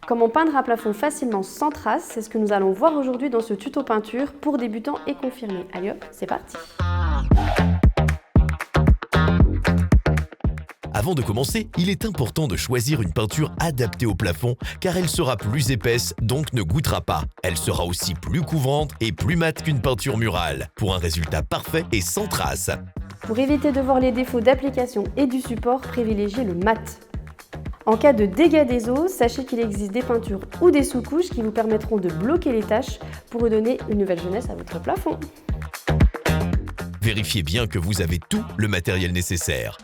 Comment peindre un plafond facilement sans traces, c'est ce que nous allons voir aujourd'hui dans ce tuto peinture pour débutants et confirmés. Allez hop, c'est parti! Avant de commencer, il est important de choisir une peinture adaptée au plafond car elle sera plus épaisse, donc ne goûtera pas. Elle sera aussi plus couvrante et plus mate qu'une peinture murale, pour un résultat parfait et sans traces. Pour éviter de voir les défauts d'application et du support, privilégiez le mat. En cas de dégâts des eaux, sachez qu'il existe des peintures ou des sous-couches qui vous permettront de bloquer les taches pour redonner une nouvelle jeunesse à votre plafond. Vérifiez bien que vous avez tout le matériel nécessaire.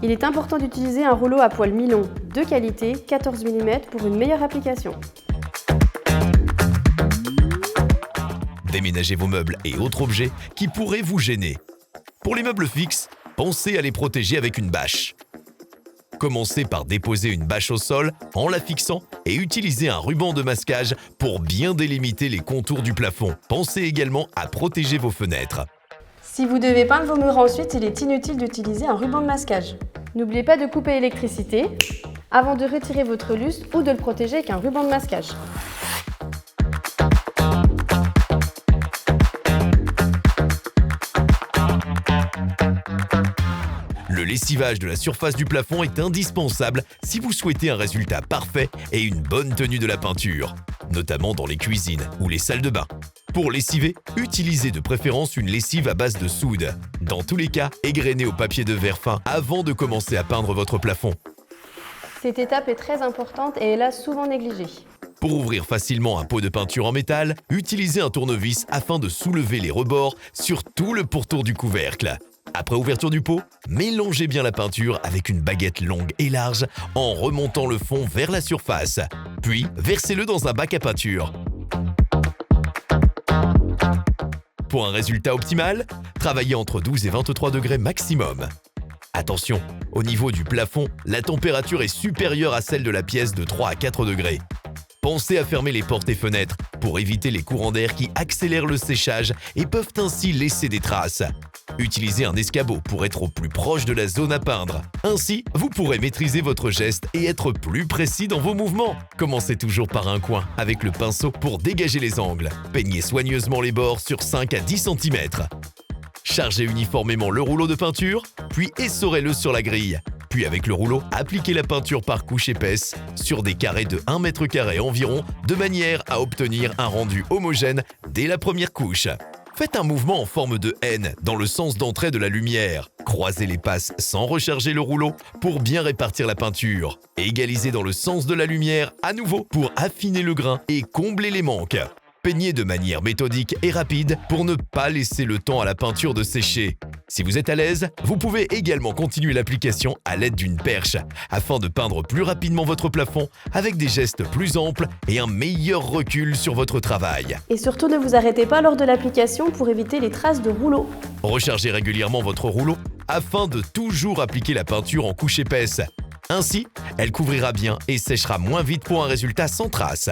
Il est important d'utiliser un rouleau à poil mi-long de qualité, 14 mm pour une meilleure application. Déménagez vos meubles et autres objets qui pourraient vous gêner. Pour les meubles fixes, pensez à les protéger avec une bâche. Commencez par déposer une bâche au sol en la fixant et utilisez un ruban de masquage pour bien délimiter les contours du plafond. Pensez également à protéger vos fenêtres. Si vous devez peindre vos murs ensuite, il est inutile d'utiliser un ruban de masquage. N'oubliez pas de couper l'électricité avant de retirer votre lustre ou de le protéger avec un ruban de masquage. Le lessivage de la surface du plafond est indispensable si vous souhaitez un résultat parfait et une bonne tenue de la peinture, notamment dans les cuisines ou les salles de bain. Pour lessiver, utilisez de préférence une lessive à base de soude. Dans tous les cas, égrenez au papier de verre fin avant de commencer à peindre votre plafond. Cette étape est très importante et est là souvent négligée. Pour ouvrir facilement un pot de peinture en métal, utilisez un tournevis afin de soulever les rebords sur tout le pourtour du couvercle. Après ouverture du pot, mélangez bien la peinture avec une baguette longue et large en remontant le fond vers la surface. Puis, versez-le dans un bac à peinture. Pour un résultat optimal, travaillez entre 12 et 23 degrés maximum. Attention, au niveau du plafond, la température est supérieure à celle de la pièce de 3 à 4 degrés. Pensez à fermer les portes et fenêtres pour éviter les courants d'air qui accélèrent le séchage et peuvent ainsi laisser des traces. Utilisez un escabeau pour être au plus proche de la zone à peindre. Ainsi, vous pourrez maîtriser votre geste et être plus précis dans vos mouvements. Commencez toujours par un coin avec le pinceau pour dégager les angles. Peignez soigneusement les bords sur 5 à 10 cm. Chargez uniformément le rouleau de peinture, puis essorez-le sur la grille. Puis avec le rouleau, appliquez la peinture par couche épaisse sur des carrés de 1 m² environ, de manière à obtenir un rendu homogène dès la première couche. Faites un mouvement en forme de N dans le sens d'entrée de la lumière. Croisez les passes sans recharger le rouleau pour bien répartir la peinture. Égalisez dans le sens de la lumière à nouveau pour affiner le grain et combler les manques. Peignez de manière méthodique et rapide pour ne pas laisser le temps à la peinture de sécher. Si vous êtes à l'aise, vous pouvez également continuer l'application à l'aide d'une perche afin de peindre plus rapidement votre plafond avec des gestes plus amples et un meilleur recul sur votre travail. Et surtout, ne vous arrêtez pas lors de l'application pour éviter les traces de rouleau. Rechargez régulièrement votre rouleau afin de toujours appliquer la peinture en couche épaisse. Ainsi, elle couvrira bien et séchera moins vite pour un résultat sans trace.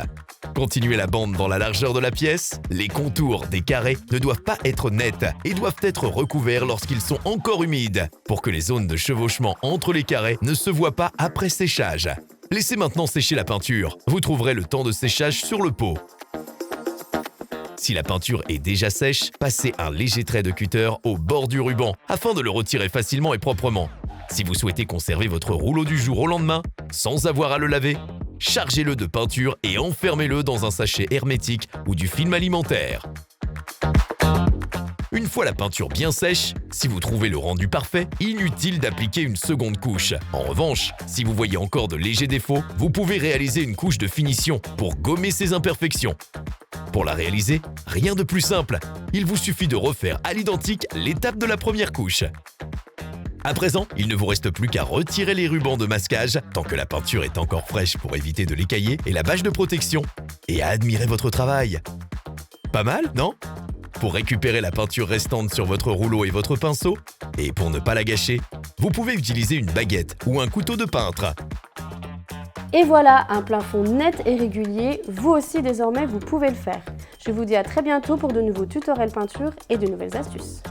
Continuez la bande dans la largeur de la pièce. Les contours des carrés ne doivent pas être nets et doivent être recouverts lorsqu'ils sont encore humides pour que les zones de chevauchement entre les carrés ne se voient pas après séchage. Laissez maintenant sécher la peinture. Vous trouverez le temps de séchage sur le pot. Si la peinture est déjà sèche, passez un léger trait de cutter au bord du ruban afin de le retirer facilement et proprement. Si vous souhaitez conserver votre rouleau du jour au lendemain, sans avoir à le laver, chargez-le de peinture et enfermez-le dans un sachet hermétique ou du film alimentaire. Une fois la peinture bien sèche, si vous trouvez le rendu parfait, inutile d'appliquer une seconde couche. En revanche, si vous voyez encore de légers défauts, vous pouvez réaliser une couche de finition pour gommer ces imperfections. Pour la réaliser, rien de plus simple. Il vous suffit de refaire à l'identique l'étape de la première couche. À présent, il ne vous reste plus qu'à retirer les rubans de masquage tant que la peinture est encore fraîche pour éviter de l'écailler et la bâche de protection et à admirer votre travail. Pas mal, non ? Pour récupérer la peinture restante sur votre rouleau et votre pinceau, et pour ne pas la gâcher, vous pouvez utiliser une baguette ou un couteau de peintre. Et voilà, un plafond net et régulier, vous aussi désormais vous pouvez le faire. Je vous dis à très bientôt pour de nouveaux tutoriels peinture et de nouvelles astuces.